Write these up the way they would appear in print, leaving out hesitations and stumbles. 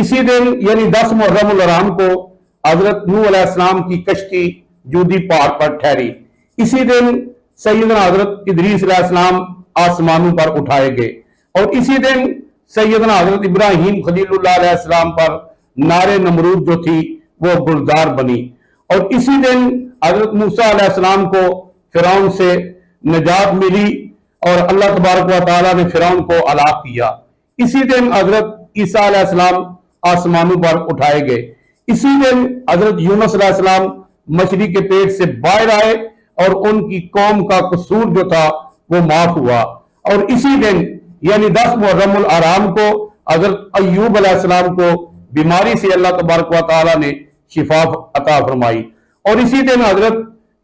اسی دن یعنی 10 محرم الحرام کو حضرت نوح علیہ السلام کی کشتی جودی پہاڑ پر ٹھہری۔ اسی دن سیدنا حضرت ادریس علیہ السلام آسمانوں پر اٹھائے گئے، اور اسی دن سیدنا حضرت ابراہیم خلیل اللہ علیہ السلام پر نار نمرود جو تھی وہ گلزار بنی، اور اسی دن حضرت موسیٰ علیہ السلام کو فرعون سے نجات ملی اور اللہ تبارک و تعالیٰ نے فرعون کو ہلاک کیا۔ اسی دن حضرت عیسیٰ علیہ السلام آسمانوں پر اٹھائے گئے۔ اسی دن حضرت یونس علیہ السلام مچھلی کے پیٹ سے باہر آئے اور ان کی قوم کا قصور جو تھا وہ معاف ہوا۔ اور اسی دن یعنی 10 محرم الحرام کو حضرت ایوب علیہ السلام کو بیماری سے اللہ تبارک و تعالیٰ نے شفا عطا فرمائی، اور اسی دن حضرت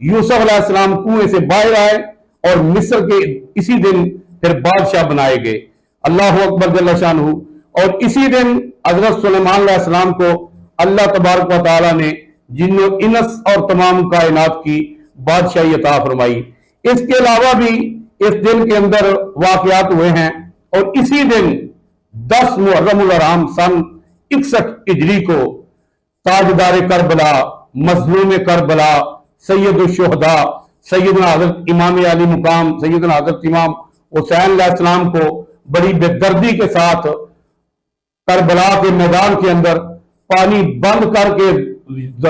یوسف علیہ السلام کنویں سے باہر آئے اور مصر کے اسی دن پھر بادشاہ بنائے گئے۔ اللہ اکبر جل شانہ۔ اور اسی دن حضرت سلیمان علیہ السلام کو اللہ تبارک و تعالیٰ نے جن و انس اور تمام کائنات کی بادشاہی عطا فرمائی۔ اس کے علاوہ بھی اس دن کے اندر واقعات ہوئے ہیں، اور اسی دن 10 محرم الحرام سن 61 ہجری کو تاجدار کربلا، مظلوم کربلا، سید الشہداء سیدنا حضرت امام علی مقام سیدنا حضرت امام حسین علیہ السلام کو بڑی بے دردی کے ساتھ کربلا کے میدان کے اندر پانی بند کر کے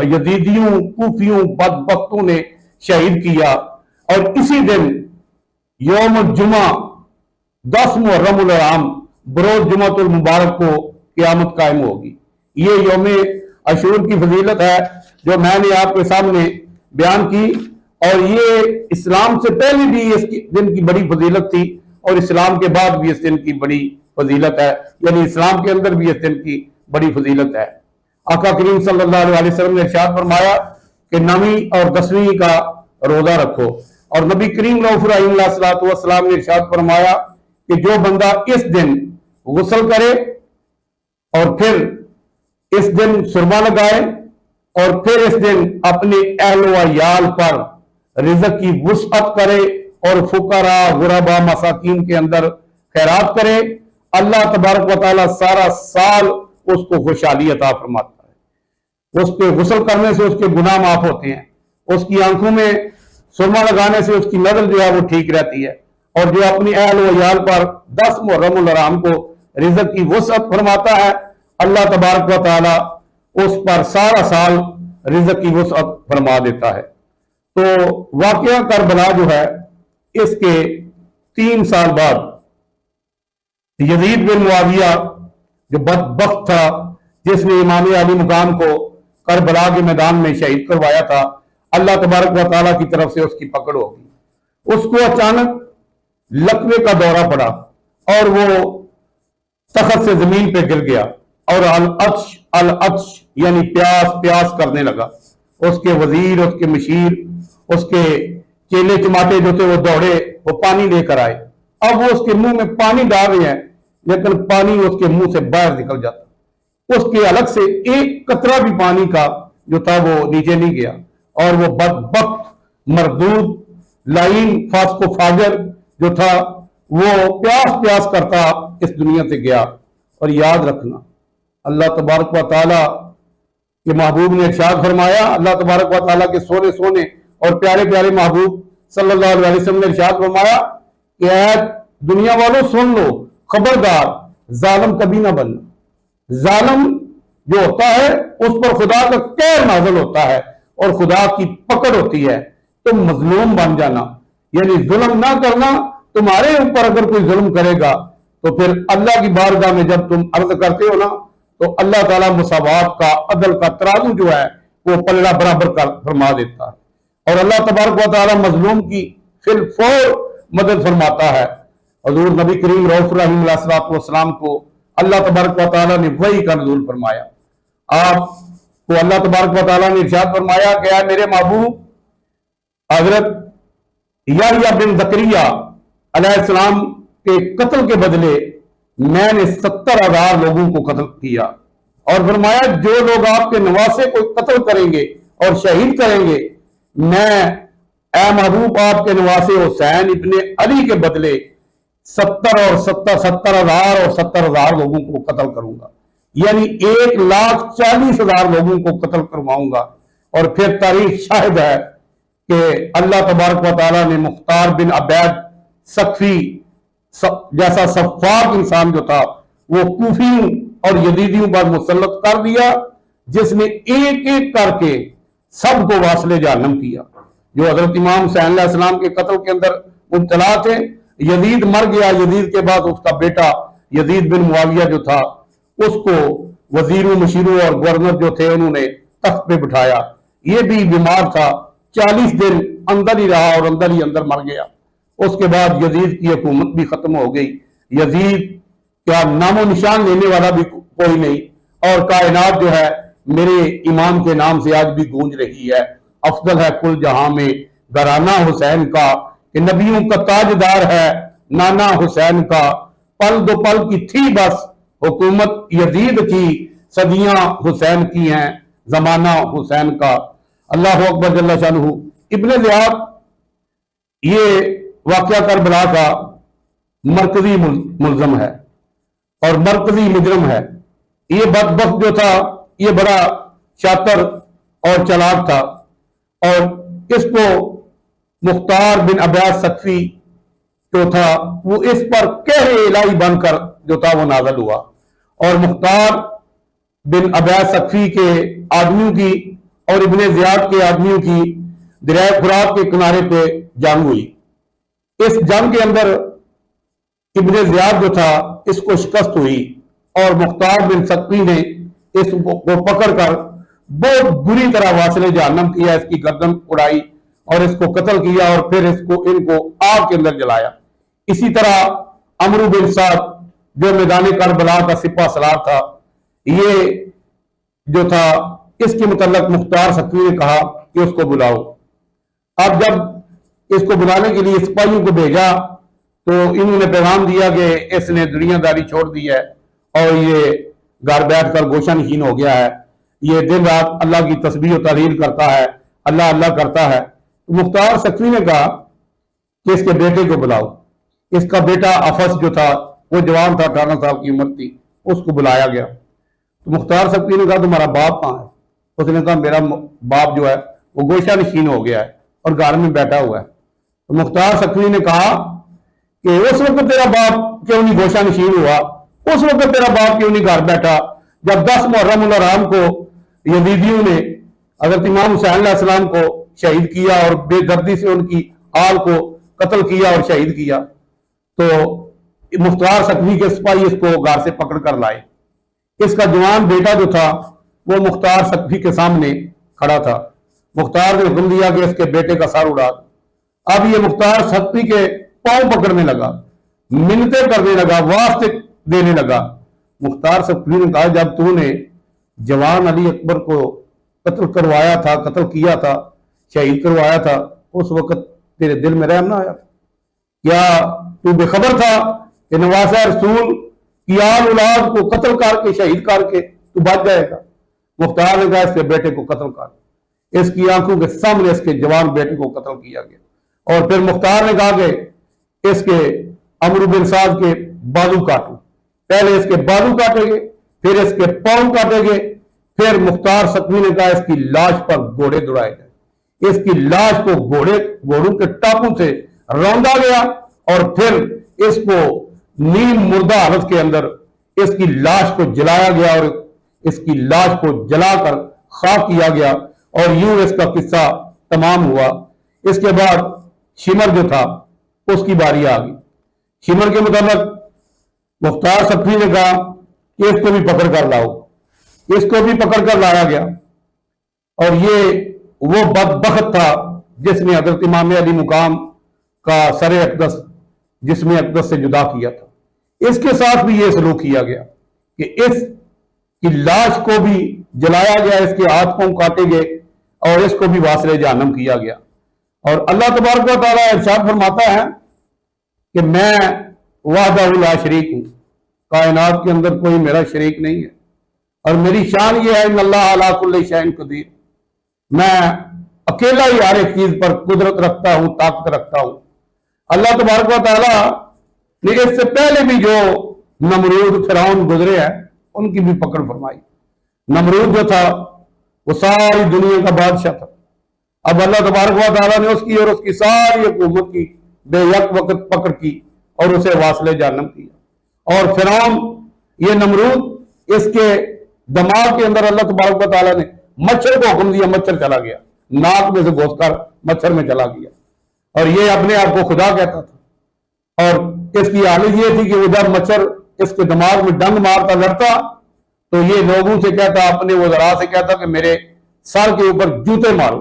یزیدیوں، کوفیوں، بدبختوں نے شہید کیا۔ اور اسی دن یوم الجمعہ 10 محرم الحرام بروز جمعۃ المبارک کو قیامت قائم ہوگی۔ یہ یوم عاشور کی فضیلت ہے جو میں نے آپ کے سامنے بیان کی، اور یہ اسلام سے پہلے بھی اس دن کی بڑی فضیلت تھی، اور اسلام کے بعد بھی اس دن کی بڑی فضیلت ہے، یعنی اسلام کے اندر بھی اس دن کی بڑی فضیلت ہے۔ آقا کریم صلی اللہ علیہ وسلم نے ارشاد فرمایا کہ 9ویں اور 10ویں کا روزہ رکھو، اور نبی کریم رؤوف رحیم علیہ الصلوۃ والسلام نے ارشاد فرمایا کہ جو بندہ اس دن غسل کرے اور پھر اس دن سرما لگائے اور پھر اس دن اپنے اہل و عیال پر رزق کی وسعت کرے اور فقراء، غرباء، مساکین کے اندر خیرات کرے، اللہ تبارک و تعالیٰ سارا سال اس کو خوشحالی عطا فرماتا ہے۔ اس پہ غسل کرنے سے اس کے گناہ معاف ہوتے ہیں، اس کی آنکھوں میں سرما لگانے سے اس کی نظر جو ہے وہ ٹھیک رہتی ہے، اور جو اپنی اہل و عیال پر 10 محرم الحرام کو رزق کی وسعت فرماتا ہے، اللہ تبارک و تعالیٰ اس پر سارا سال رزق کی وسعت فرما دیتا ہے۔ تو واقعہ کربلا جو ہے اس کے 3 سال بعد یزید بن معاویہ جو بدبخت تھا، جس نے امام علی مقام کو کربلا کے میدان میں شہید کروایا تھا، اللہ تبارک و تعالیٰ کی طرف سے اس کی پکڑ ہوگی۔ اس کو اچانک لقوے کا دورہ پڑا اور وہ تخت سے زمین پہ گر گیا، اور العطش یعنی پیاس پیاس کرنے لگا۔ اس کے وزیر، اس کے مشیر، اس کے چیلے چماٹے جو تھے وہ دوڑے، وہ پانی لے کر آئے۔ اب وہ اس کے منہ میں پانی ڈال رہے ہیں، لیکن پانی اس کے منہ سے باہر نکل جاتا، اس کے الگ سے ایک قطرہ بھی پانی کا جو تھا وہ نیچے نہیں گیا، اور وہ بدبخت، مردود، لعین، فاسق و فاجر جو تھا وہ پیاس پیاس کرتا اس دنیا سے گیا۔ اور یاد رکھنا، اللہ تبارک و تعالیٰ کے محبوب نے ارشاد فرمایا، اللہ تبارک و تعالیٰ کے سونے سونے اور پیارے پیارے محبوب صلی اللہ علیہ وسلم نے ارشاد فرمایا کہ اے دنیا والوں سن لو، خبردار ظالم کبھی نہ بننا۔ ظالم جو ہوتا ہے اس پر خدا کا قہر نازل ہوتا ہے اور خدا کی پکڑ ہوتی ہے۔ تم مظلوم بن جانا، یعنی ظلم نہ کرنا۔ تمہارے اوپر اگر کوئی ظلم کرے گا تو پھر اللہ کی بارگاہ میں جب تم عرض کرتے ہو نا، تو اللہ تعالیٰ مساوات کا، عدل کا ترازو جو ہے وہ پلڑا برابر کر فرما دیتا ہے، اور اللہ تبارک و تعالیٰ مظلوم کی فی الفور مدد فرماتا ہے۔ حضور نبی کریم رؤوف رحیم علیہ الصلوۃ والسلام کو اللہ تبارک و تعالیٰ نے وحی کا نزول فرمایا۔ آپ کو اللہ تبارک و تعالیٰ نے ارشاد فرمایا کہ اے میرے محبوب، حضرت یحییٰ بن زکریا علیہ السلام کے قتل کے بدلے میں نے 70,000 لوگوں کو قتل کیا، اور فرمایا جو لوگ آپ کے نواسے کو قتل کریں گے اور شہید کریں گے، میں اے محبوب آپ کے نواسے حسین ابن علی کے بدلے 70,000 اور 70,000 لوگوں کو قتل کروں گا۔ یعنی 1,40,000 لوگوں کو قتل کرواؤں گا۔ اور پھر تاریخ شاہد ہے کہ اللہ تبارک و تعالیٰ نے مختار بن عبید ثقفی جیسا سفاک انسان جو تھا وہ کوفیوں اور یزیدیوں پر مسلط کر دیا، جس نے ایک ایک کر کے سب کو واصل جہنم کیا۔ جو حضرت امام حسین علیہ السلام کے قتل کے اندر مبتلا تھے، یزید مر گیا، یزید کے بعد اس کا بیٹا یزید بن معاویہ جو تھا اس کو وزیروں مشیروں اور گورنر جو تھے انہوں نے تخت پہ بٹھایا۔ یہ بھی بیمار تھا، 40 دن اندر ہی رہا اور اندر ہی اندر مر گیا۔ اس کے بعد یزید کی حکومت بھی ختم ہو گئی، یزید کیا نام و نشان لینے والا بھی کوئی نہیں، اور کائنات جو ہے میرے امام کے نام سے آج بھی گونج رہی ہے۔ افضل ہے کل جہاں میں گھرانہ حسین کا، کہ نبیوں کا تاجدار ہے نانا حسین کا، پل دو پل کی تھی بس حکومت یزید کی، صدیاں حسین کی ہیں زمانہ حسین کا۔ اللہ اکبر جل شانہ۔ ابن زیاد یہ واقعہ کربلا کا مرکزی ملزم ہے اور مرکزی مجرم ہے۔ یہ بدبخت جو تھا یہ بڑا شاطر اور چلاک تھا، اور اس کو مختار بن عبید ثقفی جو تھا وہ اس پر قہر الہی بن کر جو تھا وہ نازل ہوا، اور مختار بن عبید ثقفی کے آدمیوں کی اور ابن زیاد کے آدمیوں کی دریائے فرات کے کنارے پہ جنگ ہوئی۔ اس جنگ کے اندر ابن زیاد جو تھا اس کو شکست ہوئی، اور مختار بن ثقفی نے اس کو پکڑ کر بہت بری طرح واصل جہنم کیا، اس کی گردن اڑائی اور اس کو قتل کیا، اور پھر ان کو آگ کے اندر جلایا۔ اسی طرح عمرو بن سعد جو میدان کربلا کا سپہ سالار تھا، یہ جو تھا اس کے متعلق مختار ثقفی نے کہا کہ اس کو بلاؤ۔ اب جب اس کو بلانے کے لیے سپاہیوں کو بھیجا تو انہوں نے پیغام دیا کہ اس نے دنیا داری چھوڑ دی ہے اور یہ گھر بیٹھ کر گوشہ نشین ہو گیا ہے، یہ دن رات اللہ کی تسبیح و تحلیل کرتا ہے، اللہ اللہ کرتا ہے۔ مختار ثقفی نے کہا کہ اس کے بیٹے کو بلاؤ۔ اس کا بیٹا افس جو تھا وہ جوان تھا، 18 سال کی عمر تھی، اس کو بلایا گیا۔ تو مختار ثقفی نے کہا تمہارا باپ کہاں ہے؟ اس نے کہا میرا باپ جو ہے وہ گوشہ نشین ہو گیا ہے اور گھر میں بیٹھا ہوا ہے۔ تو مختار ثقفی نے کہا کہ اس وقت تیرا باپ کیوں نہیں گوشہ نشین ہوا؟ اس وقت تیرا باپ کیوں نہیں گھر بیٹھا جب 10 محرم الحرام کو یزیدیوں نے حضرت امام حسین علیہ السلام کو شہید کیا اور بے دردی سے ان کی آل کو قتل کیا اور شہید کیا؟ تو مختار ثقفی کے سپاہی اس کو گھر سے پکڑ کر لائے۔ اس کا جوان بیٹا جو تھا وہ مختار ثقفی کے سامنے کھڑا تھا۔ مختار نے حکم دیا کہ اس کے بیٹے کا سر اڑا۔ اب یہ مختار ثقفی کے پاؤں پکڑنے لگا، منتیں کرنے لگا، واسطے دینے لگا۔ مختار ثقفی نے کہا جب تو نے جوان علی اکبر کو قتل کروایا تھا، قتل کیا تھا، شہید کروایا تھا، اس وقت تیرے دل میں رحم نہ آیا تھا؟ کیا تو بے خبر تھا کہ نواسہ رسول کی آل اولاد کو قتل کر کے شہید کر کے تو بچ جائے گا؟ مختار نے کہا اس کے بیٹے کو قتل کر۔ اس کی آنکھوں کے سامنے اس کے جوان بیٹے کو قتل کیا گیا، اور پھر مختار نے کہا کہ اس کے عمرو بن سعد کے بازو کاٹو۔ پہلے اس کے بازو کاٹے گے، پھر اس کے پاؤں کاٹے گے، پھر مختار ثقفی نے کہا اس کی لاش پر گھوڑے دوڑائے گئے۔ اس کی لاش کو گھوڑوں کے ٹاپوں سے روندا گیا، اور پھر اس کو نیم مردہ حالت کے اندر اس کی لاش کو جلایا گیا، اور اس کی لاش کو جلا کر خاک کیا گیا، اور یوں اس کا قصہ تمام ہوا۔ اس کے بعد شمر جو تھا اس کی باری آ گئی۔ شمر کے مطابق مختار ثقفی نے کہا کہ اس کو بھی پکڑ کر لاؤ۔ اس کو بھی پکڑ کر لایا گیا، اور یہ وہ بدبخت تھا جس نے حضرت امام علی مقام کا سر اقدس جسم اقدس سے جدا کیا تھا۔ اس کے ساتھ بھی یہ سلوک کیا گیا کہ اس کی لاش کو بھی جلایا گیا، اس کے ہاتھ پاؤں کاٹے گئے، اور اس کو بھی واصل جہنم کیا گیا۔ اور اللہ تبارک و تعالیٰ ارشاد فرماتا ہے کہ میں وحدہ لا شریک ہوں، کائنات کے اندر کوئی میرا شریک نہیں ہے، اور میری شان یہ ہے ان اللہ علی کل شیء قدیر، میں اکیلا ہی ہر ایک چیز پر قدرت رکھتا ہوں، طاقت رکھتا ہوں۔ اللہ تبارک و تعالیٰ نے اس سے پہلے بھی جو نمرود فرعون گزرے ہیں ان کی بھی پکڑ فرمائی۔ نمرود جو تھا وہ ساری دنیا کا بادشاہ تھا، اب اللہ تبارک و تعالیٰ نے اس کی اور اس کی ساری حکومت کی بے یک وقت پکڑ کی اور اسے واصل جہنم کیا۔ اور فرعون یہ نمرود، اس کے دماغ کے اندر اللہ تبارک و تعالیٰ نے مچھر کو حکم دیا، مچھر چلا گیا، ناک میں سے گھس کر مچھر میں چلا گیا، اور یہ اپنے آپ کو خدا کہتا تھا۔ اور اس کی حالت یہ تھی کہ وہ جب مچھر اس کے دماغ میں ڈنگ مارتا لڑتا تو یہ لوگوں سے کہتا، اپنے وزراء سے کہتا کہ میرے سر کے اوپر جوتے مارو۔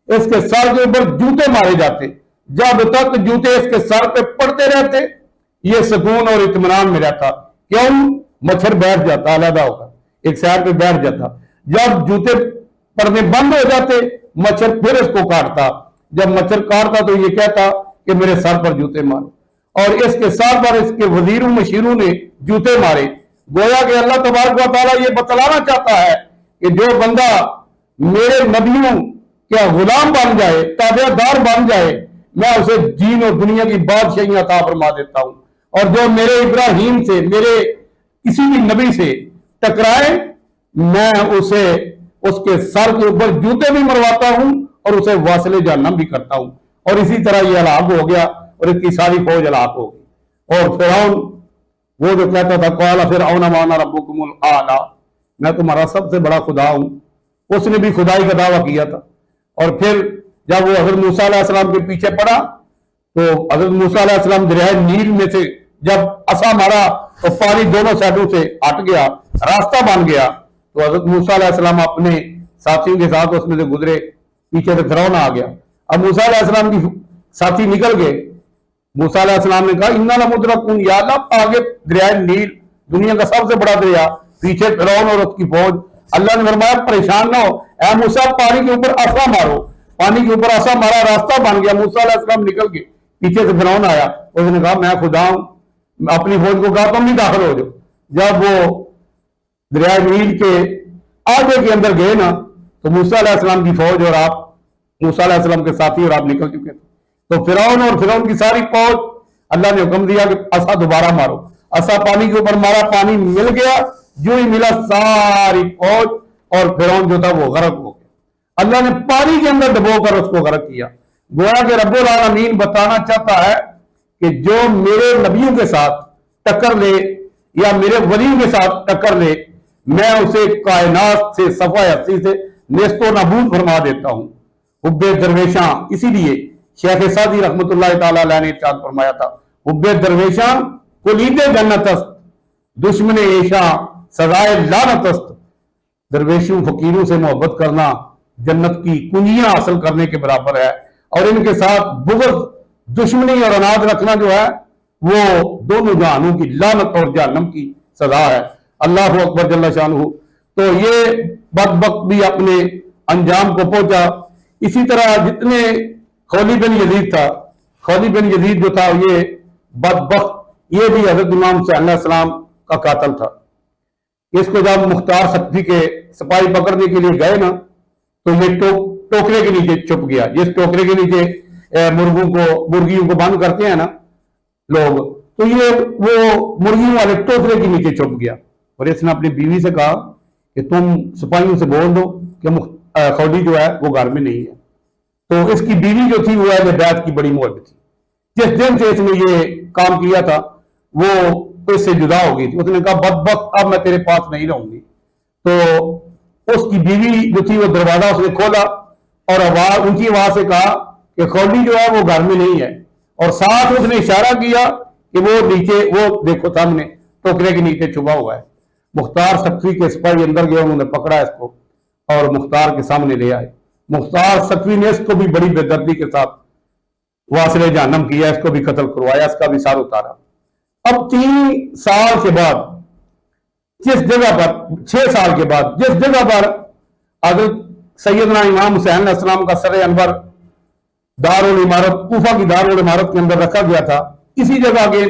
اس کے سر کے اوپر جوتے مارے جاتے، جب تک جوتے اس کے سر پہ پڑتے رہتے یہ سکون اور اطمینان میں رہتا۔ کیوں؟ مچھر بیٹھ جاتا، علیحدہ ہوگا، ایک سائڈ پہ بیٹھ جاتا۔ جب جوتے پڑنے بند ہو جاتے مچھر پھر اس کو کاٹتا، جب مچھر کاٹتا تو یہ کہتا کہ میرے سر پر جوتے مارو، اور اس کے سر پر اس کے وزیروں مشیروں نے جوتے مارے۔ گویا کہ اللہ تبارک و تعالیٰ یہ بتلانا چاہتا ہے کہ جو بندہ میرے نبیوں کیا غلام بن جائے، تابع دار بن جائے، میں اسے دین اور دنیا کی بادشاہیاں عطا فرما دیتا ہوں، اور جو میرے ابراہیم سے، میرے کسی بھی نبی سے ٹکرائے، میں اسے اس کے سر کے اوپر جوتے بھی مرواتا ہوں اور اسے واصل جہنم بھی کرتا ہوں۔ اور اسی طرح یہ ہلاک ہو گیا اور اس کی ساری فوج ہلاک ہو گئی۔ اور فرعون وہ جو کہتا تھا قال فرعون وَأَنَا رَبُّكُمُ الْأَعْلَىٰ، میں تمہارا سب سے بڑا خدا ہوں، اس نے بھی خدائی کا دعویٰ کیا تھا۔ اور پھر جب وہ حضرت موسیٰ علیہ السلام کے پیچھے پڑا تو حضرت موسیٰ علیہ السلام دریائے نیل میں سے جب عصا مارا تو پانی دونوں سائڈوں سے ہٹ گیا، راستہ بن گیا، تو حضرت موسیٰ علیہ السلام اپنے ساتھیوں کے ساتھ اس میں سے گزرے، پیچھے سے فرعون آ گیا۔ اب موسیٰ علیہ السلام کی ساتھی نکل گئے، موسیٰ علیہ السلام نے کہا اِنَّا لَمُدْرَكُونَ، یا اللہ آگے دریائے نیل دنیا کا سب سے بڑا دریا، پیچھے فرعون اور اس کی فوج۔ اللہ نے فرمایا پریشان نہ ہو، اے موسیٰ پانی کے اوپر عصا مارو۔ پانی کے اوپر عصا مارا، راستہ بن گیا، موسیٰ علیہ السلام نکل گئے، پیچھے سے فرعون آیا، اس نے کہا میں خدا ہوں، اپنی فوج کو کہا تم بھی داخل ہو جاؤ۔ جب وہ دریائے نیل کے آگے کے اندر گئے نا تو موسیٰ علیہ السلام کی فوج اور آپ، موسیٰ علیہ السلام کے ساتھی اور آپ نکل چکے تھے۔ تو فرعون اور فرعون کی ساری فوج، اللہ نے حکم دیا کہ عصا دوبارہ مارو، عصا پانی کے اوپر مارا، پانی مل گیا، جو ہی ملا ساری فوج اور فرعون جو تھا وہ غرق ہو گیا۔ اللہ نے پانی کے اندر ڈبو کر اس کو غرق کیا۔ گویا کہ رب العالمین بتانا چاہتا ہے کہ جو میرے نبیوں کے ساتھ ٹکر لے یا میرے ولیوں کے ساتھ ٹکر لے، میں اسے کائنات سے صفحہ ہستی سے نیست و نابود فرما دیتا ہوں۔ حب درویشاں، اسی لیے شیخ سعدی رحمت اللہ تعالیٰ علیہ نے ارشاد فرمایا تھا حب درویشاں کلید جنت است، دشمن عیشاں سزائے لعنت است۔ درویشوں فقیروں سے محبت کرنا جنت کی کنجیاں حاصل کرنے کے برابر ہے، اور ان کے ساتھ بغض، دشمنی اور عناد رکھنا جو ہے وہ دونوں جہانوں کی لعنت اور جہنم کی سزا ہے۔ اللہ اکبر جل شانہ۔ تو یہ بدبخت بھی اپنے انجام کو پہنچا۔ اسی طرح جتنے خولی بن یزید تھا، خولی بن یزید جو تھا یہ بدبخت، یہ بھی حضرت امام حسین علیہ السلام کا قاتل تھا۔ اس کو جب مختار سکتی کے سپاہی پکڑنے کے لیے گئے نا تو یہ ٹوکرے کے نیچے چھپ گیا، جس ٹوکرے کے نیچے مرغیوں کو بند کرتے ہیں نا لوگ، تو یہ وہ مرغیوں والے ٹوکرے کے نیچے چھپ گیا، اور اس نے اپنی بیوی سے کہا کہ تم سپاہیوں سے بول دو کہ خولی جو ہے وہ گھر میں نہیں ہے۔ تو اس کی بیوی جو تھی وہ اہل بیت کی بڑی محب تھی، جس دن سے اس نے یہ کام کیا تھا وہ اس سے جدا ہو گئی تھی۔ اس نے کہا بدبخت اب میں تیرے پاس نہیں رہوں گی۔ تو اس کی بیوی جو تھی وہ دروازہ اس نے کھولا اور اونچی آواز سے کہا کہ خولی جو ہے وہ گھر میں نہیں ہے، اور ساتھ اس نے اشارہ کیا کہ وہ نیچے، وہ دیکھو سامنے ٹوکرے کے نیچے چھپا ہوا ہے۔ مختار سکتی کے سپاہی اندر گئے، انہوں نے پکڑا اس کو اور مختار کے سامنے لے آئے۔ مختار سکتی نے اس کو بھی بڑی بے دردی کے ساتھ واصل جہنم کیا، اس کو بھی قتل کروایا، اس کا بھی سار اتارا۔ اب 3 سال کے بعد جس جگہ پر 6 سال کے بعد جس جگہ پر حضرت سیدنا امام حسین علیہ السلام کا سر انور دارالعمارت، کوفہ کی دارالعمارت کے اندر رکھا گیا تھا، اسی جگہ کے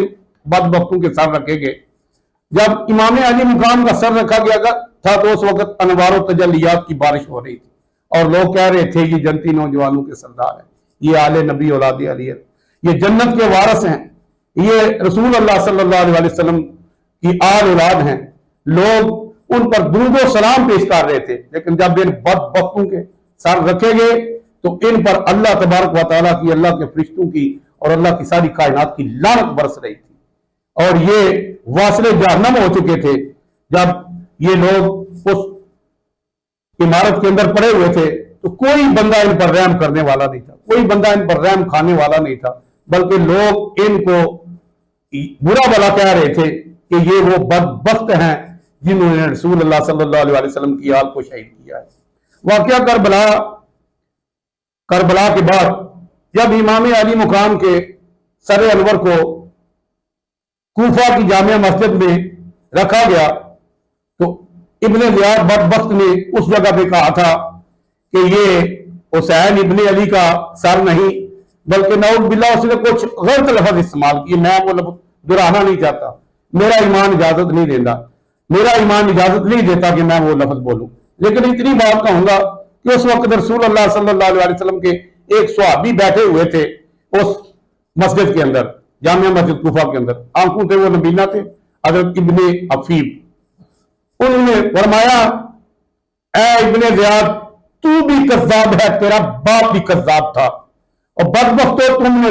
بدبختوں کے سر رکھے گئے۔ جب امام علی مقام کا سر رکھا گیا تھا تو اس وقت انوار و تجلیات کی بارش ہو رہی تھی، اور لوگ کہہ رہے تھے یہ جنتی نوجوانوں کے سردار ہیں، یہ آل نبی اولاد علی، یہ جنت کے وارث ہیں، یہ رسول اللہ صلی اللہ علیہ وسلم کی آل اولاد ہیں۔ لوگ ان پر درود و سلام پیش کر رہے تھے، لیکن جب ان بدبختوں کے سر رکھے گئے تو ان پر اللہ تبارک و تعالیٰ کی، اللہ کے فرشتوں کی اور اللہ کی ساری کائنات کی لعنت برس رہی تھی، اور یہ واصل جہنم ہو چکے تھے۔ جب یہ لوگ اس عمارت کے اندر پڑے ہوئے تھے تو کوئی بندہ ان پر رحم کرنے والا نہیں تھا، کوئی بندہ ان پر رحم کھانے والا نہیں تھا، بلکہ لوگ ان کو برا بھلا کہہ رہے تھے کہ یہ وہ بدبخت ہیں جنہوں نے رسول اللہ صلی اللہ علیہ وسلم کی آل کو شہید کیا ہے۔ واقعہ کربلا کے بعد جب امام علی مقام کے سر انور کو کوفہ کی جامع مسجد میں رکھا گیا تو ابن زیاد بدبخت نے اس جگہ پہ کہا تھا کہ یہ حسین ابن علی کا سر نہیں، بلکہ نعوذ باللہ اس نے کچھ غلط لفظ استعمال کیے، میں وہ لفظ دہرانا نہیں چاہتا، میرا ایمان اجازت نہیں دیتا، میرا ایمان اجازت نہیں دیتا کہ میں وہ لفظ بولوں، لیکن اتنی بات کہوں گا کہ اس وقت رسول اللہ صلی اللہ علیہ وسلم کے ایک صحابی بیٹھے ہوئے تھے اس مسجد کے اندر، جامع مسجد کوفہ کے اندر، آنکھوں تھے وہ نبینا تھے، حضرت ابن عفیف، انہوں نے فرمایا اے ابن زیاد تو بھی کذاب ہے، تیرا باپ بھی کذاب تھا، اور بدبختو تم نے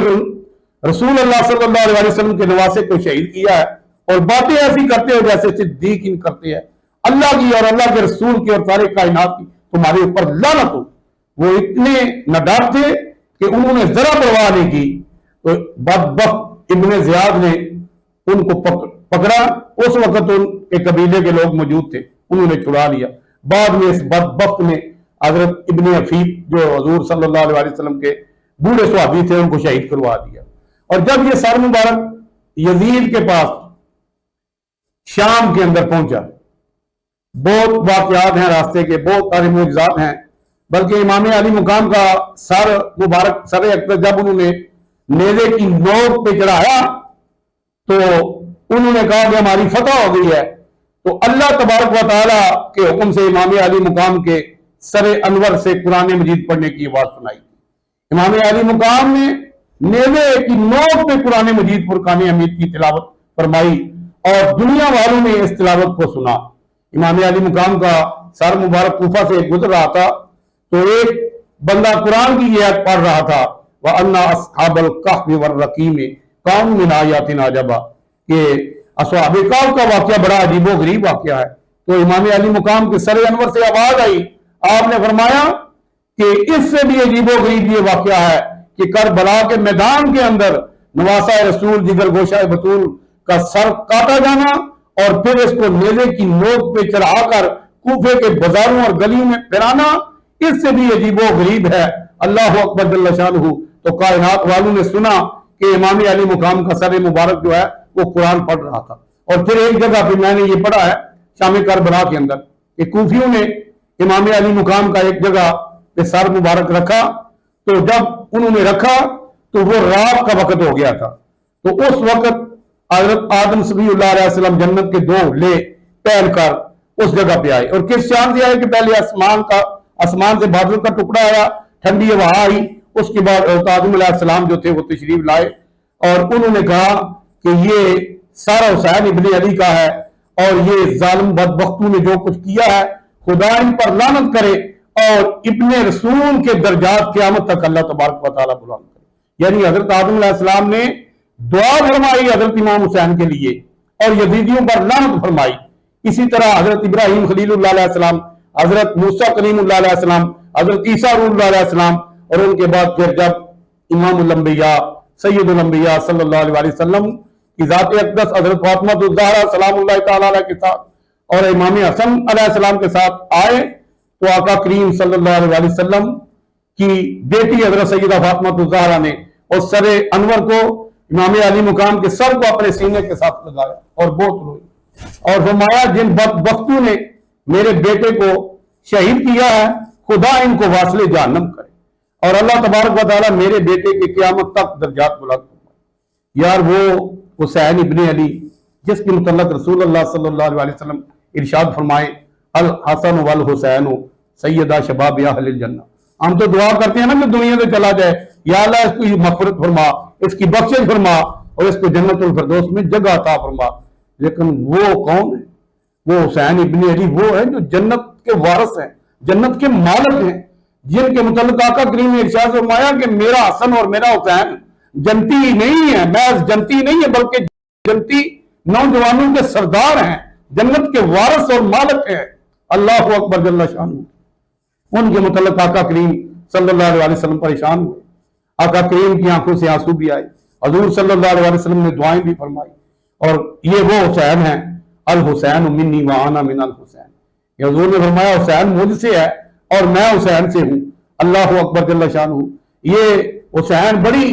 رسول اللہ صلی اللہ علیہ وسلم کے نواسے کو شہید کیا ہے، اور باتیں ایسی کرتے ہو جیسے صدیق ان کرتے ہیں، اللہ کی اور اللہ کے رسول کی اور سارے کائنات کی تمہارے اوپر لعنت ہو۔ وہ اتنے نڈر تھے کہ انہوں نے ذرا پرواہ نہیں کی، تو بدبخت ابن زیاد نے ان کو پکڑا، اس وقت ان کے قبیلے کے لوگ موجود تھے، انہوں نے چھڑا لیا، بعد میں اس بدبخت نے حضرت ابن عفیف جو حضور صلی اللہ علیہ وسلم کے بوڑھے صحابی تھے ان کو شہید کروا دیا۔ اور جب یہ سر مبارک یزید کے پاس شام کے اندر پہنچا، بہت واقعات ہیں راستے کے، بہت سارے معجزات ہیں، بلکہ امام علی مقام کا سر مبارک سر اقدس جب انہوں نے نیزے کی نوک پہ چڑھایا تو انہوں نے کہا کہ ہماری فتح ہو گئی ہے، تو اللہ تبارک و تعالیٰ کے حکم سے امام علی مقام کے سر انور سے قرآن مجید پڑھنے کی آواز سنائی۔ امام علی مقام نے نیزے کی نوک پہ قرآن مجید فرقان حمید کی تلاوت فرمائی اور دنیا والوں نے اس تلاوت کو سنا۔ امام علی مقام کا سر مبارک کوفہ سے گزر رہا تھا تو ایک بندہ قرآن کی یہ آیت پڑھ رہا تھا وَأَنَّا أَصْحَابَ الْكَهْفِ وَالرَّقِيمِ كَانُوا مِنْ آيَاتِنَا عَجَبًا، کہ اصحاب کہف کا واقعہ بڑا عجیب و غریب واقعہ ہے۔ تو امام علی مقام کے سر انور سے آواز آئی، آپ نے فرمایا کہ اس سے بھی عجیب و غریب یہ واقعہ ہے کہ کربلا کے میدان کے اندر نواسہ رسول جگر گوشہ بطول کا سر کاٹا جانا اور پھر اس کو نیزے کی نوک پہ چڑھا کر کوفے کے بازاروں اور گلیوں میں پھرانا، اس سے بھی عجیب و غریب ہے۔ اللہ اکبر جل شانہ۔ تو کائنات والوں نے سنا کہ امام علی مقام کا سر مبارک جو ہے وہ قرآن پڑھ رہا تھا۔ اور پھر ایک جگہ پہ میں نے یہ پڑھا ہے شام کربلا کے اندر کہ کوفیوں نے امام علی مقام کا ایک جگہ پہ سر مبارک رکھا، تو جب انہوں نے رکھا تو وہ رات کا وقت ہو گیا تھا، تو اس وقت حضرت آدم صلی اللہ علیہ وسلم جنت کے 2 لے پہن کر اس جگہ پہ آئے، اور کس شان سے آئے کہ پہلے آسمان سے بادل کا ٹکڑا آیا، ٹھنڈی ہوا آئی، اس کے بعد حضرت آدم علیہ السلام جو تھے وہ تشریف لائے اور انہوں نے کہا کہ یہ سارا حسین ابن علی کا ہے، اور یہ ظالم بدبختوں نے جو کچھ کیا ہے خدا ان پر لعنت کرے اور ابن رسول کے درجات قیامت تک اللہ تبارک و تعالیٰ بلند کرے۔ یعنی حضرت آدم علیہ السلام نے دعا فرمائی حضرت امام حسین کے لیے اور یزیدیوں پر لعنت فرمائی، اسی طرح حضرت ابراہیم خلیل اللہ علیہ السلام، حضرت موسیٰ کلیم اللہ علیہ السلام، حضرت عیسیٰ روح اللہ علیہ السلام، اور ان کے بعد پھر جب امام الانبیاء سید الانبیاء صلی اللہ علیہ وسلم کی ذات اقدس حضرت فاطمہ الزہرا سلام اللہ تعالیٰ علیہ کے ساتھ اور امام حسن علیہ السلام کے ساتھ آئے تو آقا کریم صلی اللہ علیہ وسلم کی بیٹی حضرت سیدہ فاطمہ الزہرا نے اس سر انور کو امام علی مقام کے سر کو اپنے سینے کے ساتھ لگایا اور بہت روئی اور فرمایا جن بدبختوں نے میرے بیٹے کو شہید کیا ہے خدا ان کو واصل جہنم کرے اور اللہ تبارک و تعالیٰ میرے بیٹے کے قیامت تک درجات بلند فرمائے۔ یار وہ حسین ابن علی جس کے متعلق رسول اللہ صلی اللہ علیہ وسلم ارشاد فرمائے الحسن والحسین سیدہ شباب اہل الجنہ، ہم تو دعا کرتے ہیں نا کہ دنیا سے چلا جائے، یا اللہ اس کی مغفرت فرما، اس کی بخشش فرما اور اس کو جنت الفردوس میں جگہ عطا فرما، لیکن وہ کون ہے؟ وہ حسین ابن علی وہ ہیں جو جنت کے وارث ہیں، جنت کے مالک ہیں، جن کے متعلق آقا کریم نے ارشاد فرمایا کہ میرا حسن اور میرا حسین جنتی نہیں ہے، محض جنتی نہیں ہے بلکہ جنتی نوجوانوں کے سردار ہیں، جنت کے وارث اور مالک ہیں۔ اللہ اکبر جل شانہ۔ ان کے متعلق آقا کریم صلی اللہ علیہ وسلم پریشان ہوئے، آقا کریم کی آنکھوں سے آنسو بھی آئے، حضور صلی اللہ علیہ وسلم نے دعائیں بھی فرمائی، اور یہ وہ حسین ہیں، الحسین منی وانا من الحسین، یہ حضور نے فرمایا حسین مجھ سے ہے اور میں حسین سے ہوں۔ اللہ اکبر جل شانہ۔ یہ حسین بڑی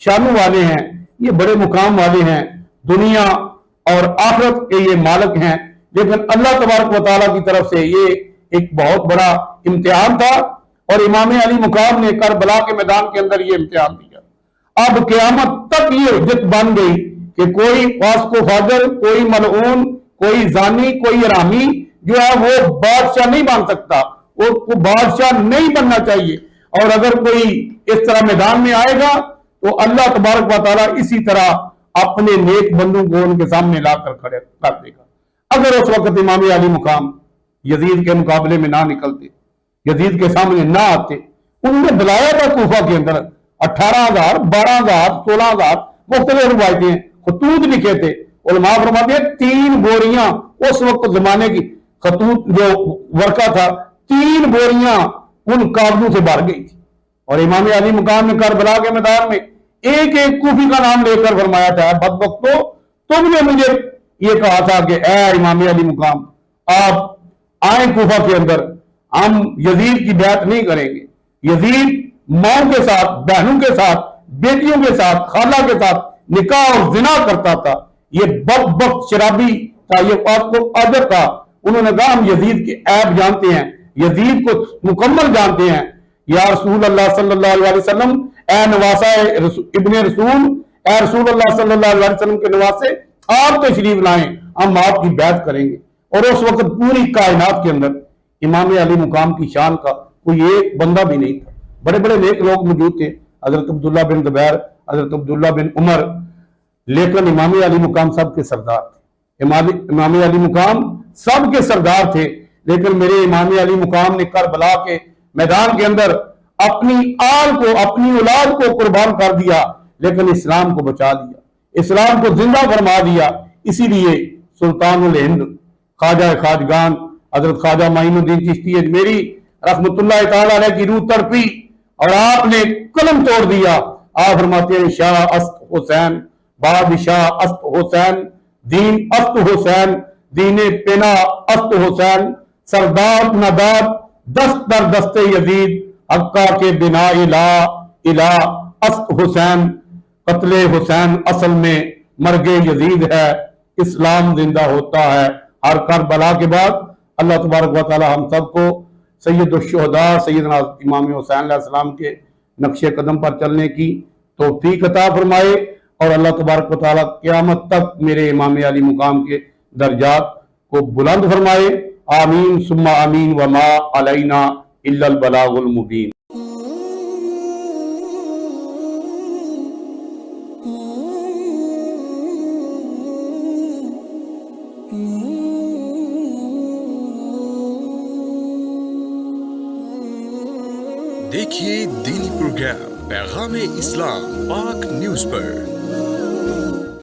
شانوں والے ہیں، یہ بڑے مقام والے ہیں، دنیا اور آخرت کے یہ مالک ہیں، لیکن اللہ تبارک و تعالیٰ کی طرف سے یہ ایک بہت بڑا امتحان تھا، اور امام علی مقام نے کربلا کے میدان کے اندر یہ امتحان دیا۔ اب قیامت تک یہ حجت بن گئی کہ کوئی فاسق و فاجر، کوئی ملعون، کوئی زانی، کوئی حرامی جو ہے وہ بادشاہ نہیں بن سکتا، وہ بادشاہ نہیں بننا چاہیے، اور اگر کوئی اس طرح میدان میں آئے گا تو اللہ تبارک و تعالیٰ اسی طرح اپنے نیک بندوں کو ان کے سامنے لا کر کھڑے کر دے گا۔ اگر اس وقت امام علی مقام یزید کے مقابلے میں نہ نکلتے، یزید کے سامنے نہ آتے، انہوں نے بلایا تھا کوفہ کے اندر 18,000 12,000 16,000 مختلف روایتیں ہیں، خطوط لکھے تھے، علماء فرماتے ہیں 3 بوریاں اس وقت زمانے کی خطوط جو ورقہ تھا 3 بوریاں ان کاغذوں سے بھر گئی تھی، اور امام علی مقام نے کربلا کے میدان میں ایک ایک کوفی کا نام لے کر فرمایا تھا، بدبختو تم نے مجھے یہ کہا تھا کہ اے امام علی مقام آپ آئیں کوفہ کے اندر، ہم یزید کی بیعت نہیں کریں گے۔ یزید ماؤں کے ساتھ، بہنوں کے ساتھ، بیٹیوں کے ساتھ، خالہ کے ساتھ نکاح اور زنا کرتا تھا، یہ بدبخت شرابی تھا، یہ فاسق تھا۔ انہوں نے کہا ہم یزید کے عیب جانتے ہیں، یزید کو مکمل جانتے ہیں، یا رسول اللہ صلی اللہ علیہ وسلم، اے نواسہ ابن رسول، اے رسول اللہ صلی اللہ علیہ وسلم کے نواسے آپ تشریف لائیں، ہم آپ کی بیعت کریں گے۔ اور اس وقت پوری کائنات کے اندر امام علی مقام کی شان کا کوئی ایک بندہ بھی نہیں تھا، بڑے بڑے نیک لوگ موجود تھے، حضرت عبداللہ بن زبیر، حضرت عبداللہ بن عمر، لیکن امام علی مقام سب کے سردار تھے، امام علی مقام سب کے سردار تھے، لیکن میرے امام علی مقام نے کربلا کے میدان کے اندر اپنی آل کو، اپنی اولاد کو قربان کر دیا، لیکن اسلام کو بچا دیا، اسلام کو زندہ فرما دیا۔ اسی لیے سلطان الہند خواجہ خواجگان حضرت خواجہ معین الدین چشتی اجمیری رحمت اللہ تعالی علیہ کی روح تڑپی اور آپ نے قلم توڑ دیا۔ آپ فرماتے ہیں شاہ است حسین، بادشاہ است حسین، دین است حسین، دین پنا است حسین، سردار نداب دست در دست یزید، حقا کے بنا الہ است حسین، قتل حسین اصل میں مرگ یزید ہے، اسلام زندہ ہوتا ہے۔ ہر کربلا کے بعد اللہ تبارک و تعالی ہم سب کو سید الشہداء سیدنا امام حسین علیہ السلام کے نقش قدم پر چلنے کی توفیق عطا فرمائے، اور اللہ تبارک و تعالی قیامت تک میرے امام علی مقام کے درجات کو بلند فرمائے، آمین ثم آمین، وما علینا الا البلاغ المبین۔ دیکھیے دینی پروگرام پیغام اسلام پاک نیوز پر۔